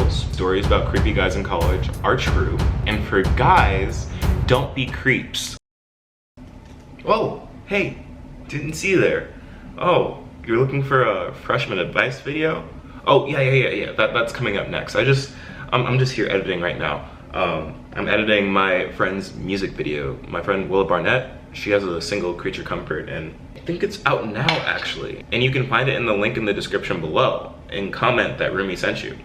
girls, stories about creepy guys in college are true. And for guys, don't be creeps. Oh, hey, didn't see you there. Oh, you're looking for a freshman advice video? Oh, yeah. That's coming up next. I'm just here editing right now. I'm editing my friend's music video. My friend Willa Barnett, she has a single, Creature Comfort, and I think it's out now actually. And you can find it in the link in the description below and comment that Rumi sent you.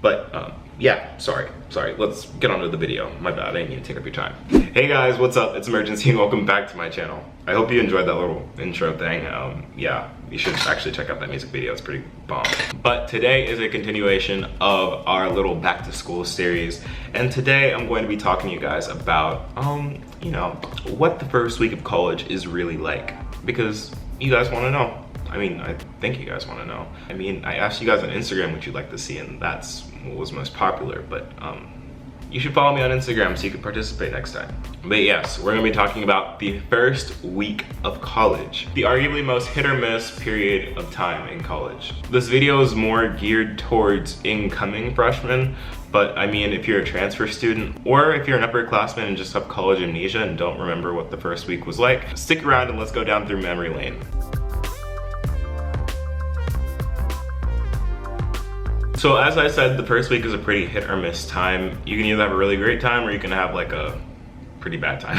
But yeah, sorry, let's get on to the video. My bad, I didn't mean to take up your time. Hey guys, what's up? It's Imurgency and welcome back to my channel. I hope you enjoyed that little intro thing. Yeah, you should actually check out that music video, it's pretty bomb. But today is a continuation of our little back to school series. And today I'm going to be talking to you guys about, you know, what the first week of college is really like. Because you guys wanna know. I mean, I think you guys want to know. I mean, I asked you guys on Instagram what you'd like to see, and that's what was most popular, but you should follow me on Instagram so you can participate next time. But yes, we're gonna be talking about the first week of college, the arguably most hit or miss period of time in college. This video is more geared towards incoming freshmen, but I mean, if you're a transfer student or if you're an upperclassman and just have college amnesia and don't remember what the first week was like, stick around and let's go down through memory lane. So as I said, the first week is a pretty hit or miss time. You can either have a really great time or you can have like a pretty bad time.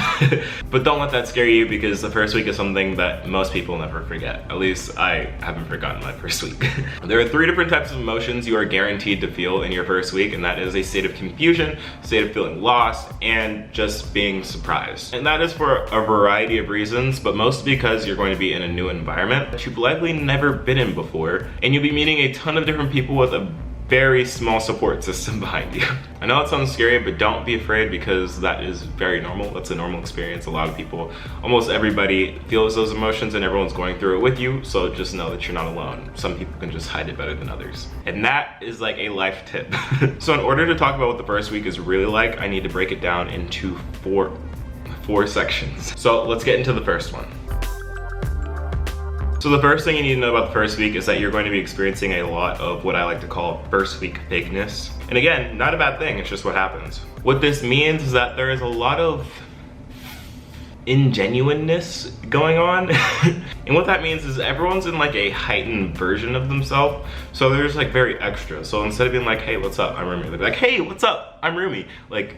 But don't let that scare you because the first week is something that most people never forget. At least I haven't forgotten my first week. There are 3 different types of emotions you are guaranteed to feel in your first week, and that is a state of confusion, state of feeling lost, and just being surprised. And that is for a variety of reasons, but mostly because you're going to be in a new environment that you've likely never been in before, and you'll be meeting a ton of different people with a very small support system behind you. I know it sounds scary, but don't be afraid because that is very normal. That's a normal experience. A lot of people, almost everybody feels those emotions and everyone's going through it with you. So just know that you're not alone. Some people can just hide it better than others. And that is like a life tip. So in order to talk about what the first week is really like, I need to break it down into four sections. So let's get into the first one. So the first thing you need to know about the first week is that you're going to be experiencing a lot of what I like to call first week fakeness. And again, not a bad thing, it's just what happens. What this means is that there is a lot of ingenuineness going on. And what that means is everyone's in like a heightened version of themselves. So they're just like very extra. So instead of being like, hey, what's up, I'm Rumi, they'll be like, hey, what's up, I'm Rumi. Like,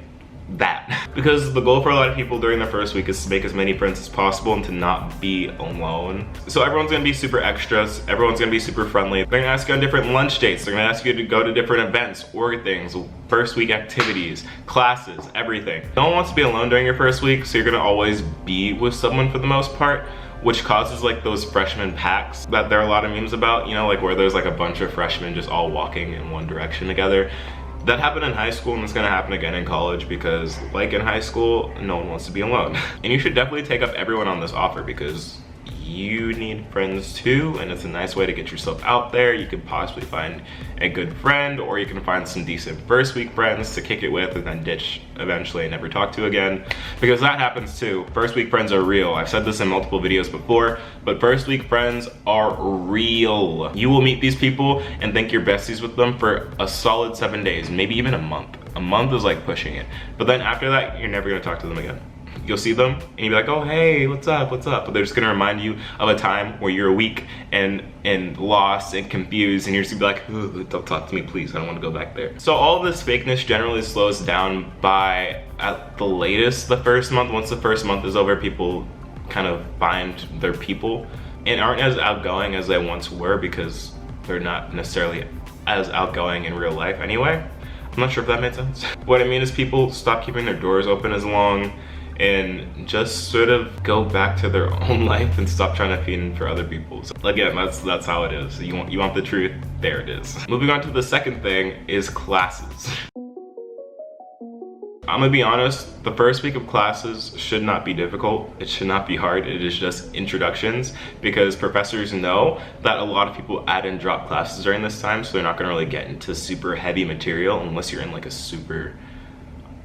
that. Because the goal for a lot of people during their first week is to make as many friends as possible and to not be alone. So everyone's gonna be super extras, everyone's gonna be super friendly. They're gonna ask you on different lunch dates, they're gonna ask you to go to different events, org things, first week activities, classes, everything. No one wants to be alone during your first week, so you're gonna always be with someone for the most part, which causes like those freshman packs that there are a lot of memes about, you know, like where there's like a bunch of freshmen just all walking in one direction together. That happened in high school and it's gonna happen again in college because like in high school, no one wants to be alone. And you should definitely take up everyone on this offer because you need friends too, and it's a nice way to get yourself out there. You could possibly find a good friend, or you can find some decent first week friends to kick it with and then ditch eventually and never talk to again, because that happens too. First week friends are real. I've said this in multiple videos before, but first week friends are real. You will meet these people and think you're besties with them for a solid 7 days, maybe even a month. A month is like pushing it, but then after that, you're never gonna talk to them again. You'll see them and you'll be like, oh, hey, what's up? But they're just gonna remind you of a time where you're weak and lost and confused, and you're just gonna be like, don't talk to me, please. I don't wanna go back there. So all of this fakeness generally slows down by, at the latest, the first month. Once the first month is over, people kind of find their people and aren't as outgoing as they once were because they're not necessarily as outgoing in real life anyway. I'm not sure if that made sense. What I mean is people stop keeping their doors open as long and just sort of go back to their own life and stop trying to feed in for other people. So again, that's how it is. You want the truth, there it is. Moving on to the second thing is classes. I'm gonna be honest, the first week of classes should not be difficult. It should not be hard. It is just introductions, because professors know that a lot of people add and drop classes during this time, so they're not gonna really get into super heavy material unless you're in like a super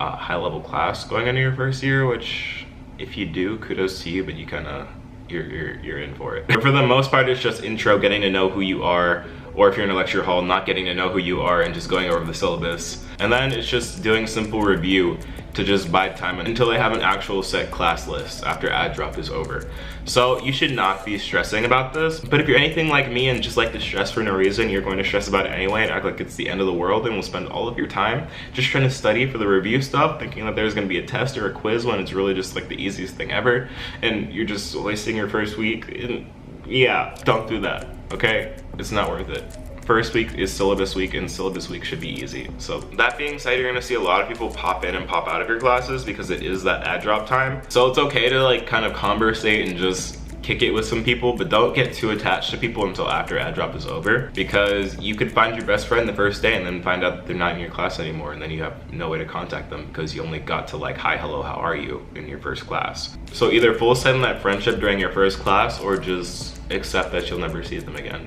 high level class going into your first year, which if you do, kudos to you, but you kind of, you're in for it. But for the most part, it's just intro, getting to know who you are, or if you're in a lecture hall, not getting to know who you are and just going over the syllabus. And then it's just doing simple review to just bide time until they have an actual set class list after ad drop is over. So you should not be stressing about this, but if you're anything like me and just like to stress for no reason, you're going to stress about it anyway and act like it's the end of the world and will spend all of your time just trying to study for the review stuff, thinking that there's going to be a test or a quiz when it's really just like the easiest thing ever, and you're just wasting your first week. And yeah, don't do that, okay? It's not worth it. First week is syllabus week, and syllabus week should be easy. So that being said, you're gonna see a lot of people pop in and pop out of your classes because it is that ad drop time. So it's okay to like kind of conversate and just kick it with some people, but don't get too attached to people until after ad drop is over, because you could find your best friend the first day and then find out that they're not in your class anymore, and then you have no way to contact them because you only got to like, hi, hello, how are you in your first class. So either full send that friendship during your first class, or just accept that you'll never see them again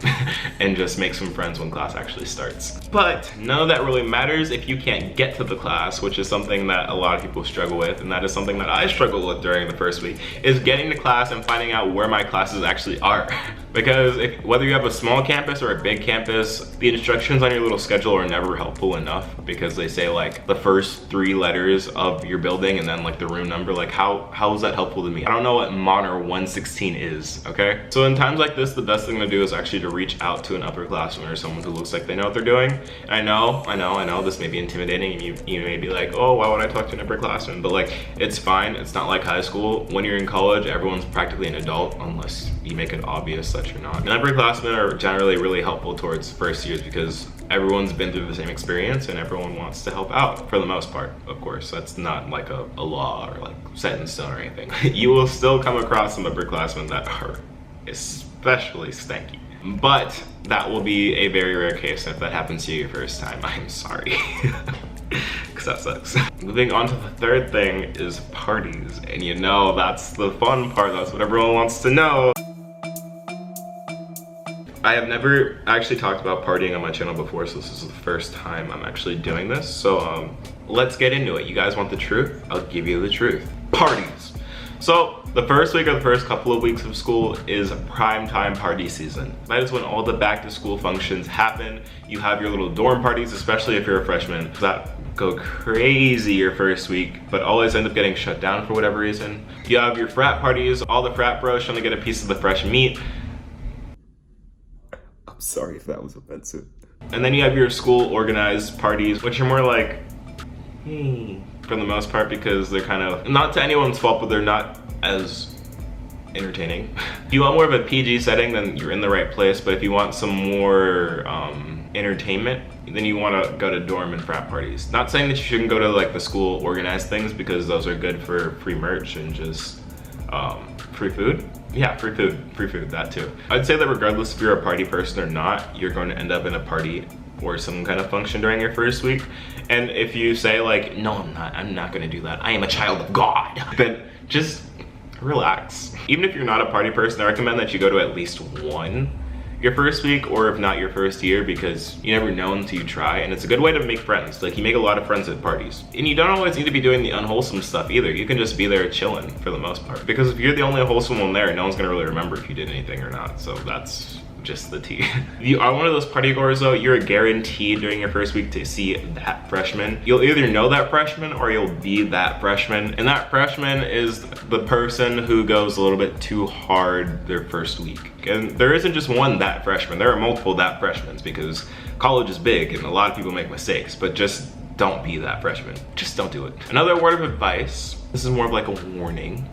and just make some friends when class actually starts. But none of that really matters if you can't get to the class, which is something that a lot of people struggle with, and that is something that I struggle with during the first week, is getting to class and finding out where my classes actually are. Because whether you have a small campus or a big campus, the instructions on your little schedule are never helpful enough, because they say like the first 3 letters of your building and then like the room number. Like how is that helpful to me? I don't know what Monor 116 is, okay? So in times like this, the best thing to do is actually to reach out to an upperclassman or someone who looks like they know what they're doing. And I know this may be intimidating, and you may be like, oh, why would I talk to an upperclassman? But like, it's fine. It's not like high school. When you're in college, everyone's practically an adult unless you make it obvious that you're not. And upperclassmen are generally really helpful towards first years because everyone's been through the same experience and everyone wants to help out for the most part. Of course, that's not like a law or like set in stone or anything. You will still come across some upperclassmen that are especially stanky, but that will be a very rare case. If that happens to you your first time, I'm sorry. Because that sucks. Moving on to the third thing is parties, and you know that's the fun part. That's what everyone wants to know. I have never actually talked about partying on my channel before, so this is the first time I'm actually doing this. So let's get into it. You guys want the truth? I'll give you the truth. Parties. So the first week or the first couple of weeks of school is prime time party season. That is when all the back to school functions happen. You have your little dorm parties, especially if you're a freshman, that go crazy your first week, but always end up getting shut down for whatever reason. You have your frat parties, all the frat bros trying to get a piece of the fresh meat. I'm sorry if that was offensive. And then you have your school organized parties, which are more like, for the most part, because they're kind of, not to anyone's fault, but they're not as entertaining. If you want more of a PG setting, then you're in the right place, but if you want some more entertainment, then you want to go to dorm and frat parties. Not saying that you shouldn't go to like the school organized things, because those are good for free merch and just free food. Yeah, free food, that too. I'd say that regardless if you're a party person or not, you're going to end up in a party or some kind of function during your first week. And if you say like, no, I'm not gonna do that, I am a child of God, then just relax. Even if you're not a party person, I recommend that you go to at least one your first week, or if not your first year, because you never know until you try, and it's a good way to make friends. Like, you make a lot of friends at parties. And you don't always need to be doing the unwholesome stuff either. You can just be there chilling for the most part. Because if you're the only wholesome one there, no one's gonna really remember if you did anything or not. So that's just the tea. If you are one of those party goers though, you're guaranteed during your first week to see that freshman. You'll either know that freshman or you'll be that freshman. And that freshman is the person who goes a little bit too hard their first week. And there isn't just one that freshman, there are multiple that freshmen, because college is big and a lot of people make mistakes, but just don't be that freshman. Just don't do it. Another word of advice, this is more of like a warning,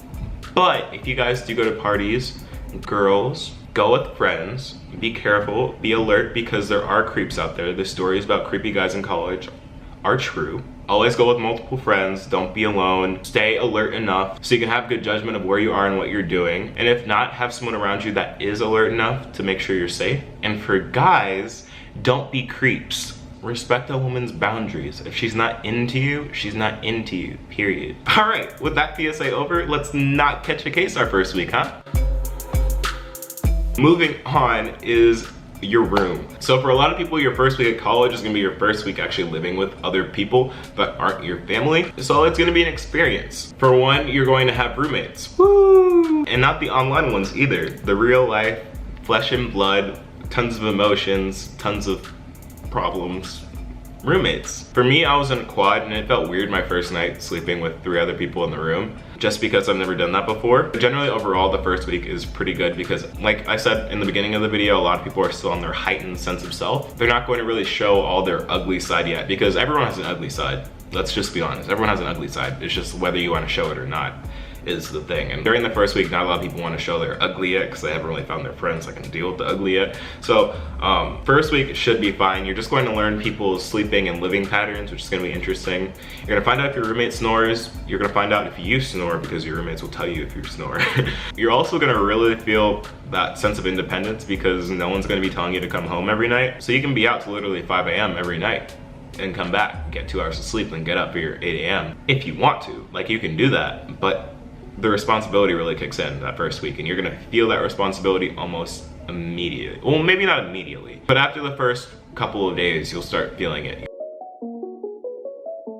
but if you guys do go to parties, girls, go with friends, be careful, be alert, because there are creeps out there. The stories about creepy guys in college are true. Always go with multiple friends, don't be alone, stay alert enough so you can have good judgment of where you are and what you're doing. And if not, have someone around you that is alert enough to make sure you're safe. And for guys, don't be creeps. Respect a woman's boundaries. If she's not into you, she's not into you, period. All right, with that PSA over, let's not catch a case our first week, huh? Moving on is your room. So for a lot of people, your first week at college is gonna be your first week actually living with other people that aren't your family. So it's gonna be an experience. For one, you're going to have roommates. Woo! And not the online ones either. The real life, flesh and blood, tons of emotions, tons of problems. Roommates. For me, I was in a quad and it felt weird my first night sleeping with 3 other people in the room, just because I've never done that before. But generally overall, the first week is pretty good because, like I said in the beginning of the video, a lot of people are still on their heightened sense of self. They're not going to really show all their ugly side yet, because everyone has an ugly side. Let's just be honest, everyone has an ugly side. It's just whether you want to show it or not is the thing. And during the first week, not a lot of people want to show their ugly yet because they haven't really found their friends that can deal with the ugly yet. So first week should be fine. You're just going to learn people's sleeping and living patterns, which is going to be interesting. You're going to find out if your roommate snores. You're going to find out if you snore, because your roommates will tell you if you snore. You're also going to really feel that sense of independence because no one's going to be telling you to come home every night. So you can be out till literally 5 a.m. every night and come back, get 2 hours of sleep, and get up here 8 a.m. if you want to. Like, you can do that, but the responsibility really kicks in that first week, and you're gonna feel that responsibility almost immediately. Well, maybe not immediately, but after the first couple of days, you'll start feeling it.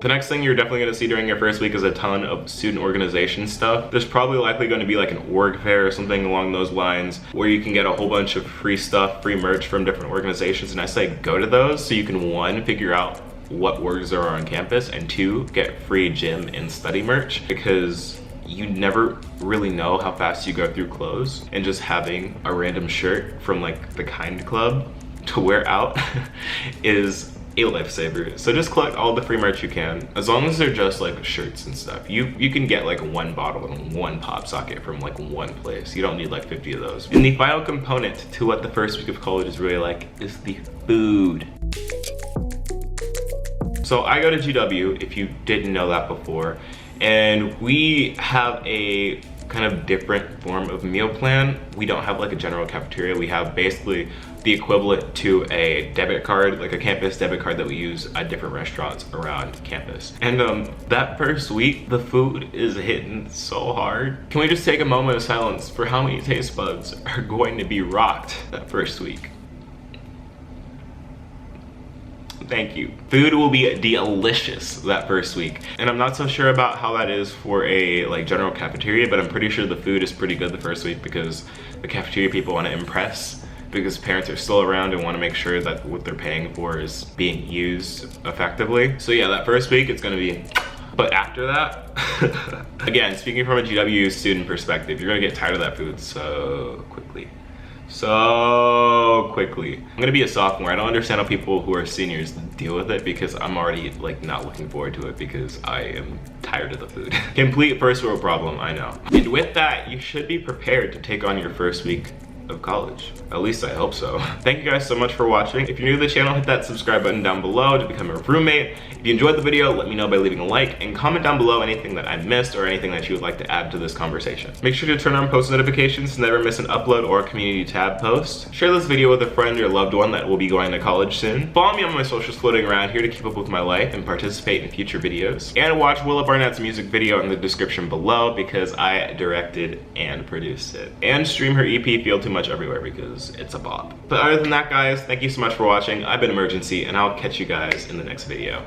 The next thing you're definitely gonna see during your first week is a ton of student organization stuff. There's probably likely gonna be like an org fair or something along those lines, where you can get a whole bunch of free stuff, free merch from different organizations, and I say go to those so you can, 1, figure out what orgs there are on campus, and 2, get free gym and study merch, because you never really know how fast you go through clothes, and just having a random shirt from like the Kind Club to wear out is a lifesaver. So just collect all the free merch you can, as long as they're just like shirts and stuff. You can get like 1 bottle and 1 pop socket from like 1 place. You don't need like 50 of those. And the final component to what the first week of college is really like is the food. So I go to GW, if you didn't know that before, and we have a kind of different form of meal plan. We don't have like a general cafeteria. We have basically the equivalent to a debit card, like a campus debit card that we use at different restaurants around campus. And that first week, the food is hitting so hard. Can we just take a moment of silence for how many taste buds are going to be rocked that first week? Thank you. Food will be delicious that first week. And I'm not so sure about how that is for a like general cafeteria, but I'm pretty sure the food is pretty good the first week because the cafeteria people want to impress, because parents are still around and want to make sure that what they're paying for is being used effectively. So yeah, that first week it's gonna be, but after that, again, speaking from a GW student perspective, you're gonna get tired of that food so quickly. So quickly. I'm gonna be a sophomore. I don't understand how people who are seniors deal with it, because I'm already like not looking forward to it because I am tired of the food. Complete first world problem, I know. And with that, you should be prepared to take on your first week of college. At least I hope so. Thank you guys so much for watching. If you're new to the channel, hit that subscribe button down below to become a roommate. If you enjoyed the video, let me know by leaving a like, and comment down below anything that I missed or anything that you would like to add to this conversation. Make sure to turn on post notifications to never miss an upload or a community tab post. Share this video with a friend or loved one that will be going to college soon. Follow me on my socials floating around here to keep up with my life and participate in future videos. And watch Willa Barnett's music video in the description below, because I directed and produced it. And stream her EP Feel Too Much Everywhere, because it's a bop. But other than that, guys, thank you so much for watching. I've been Imurgency, and I'll catch you guys in the next video.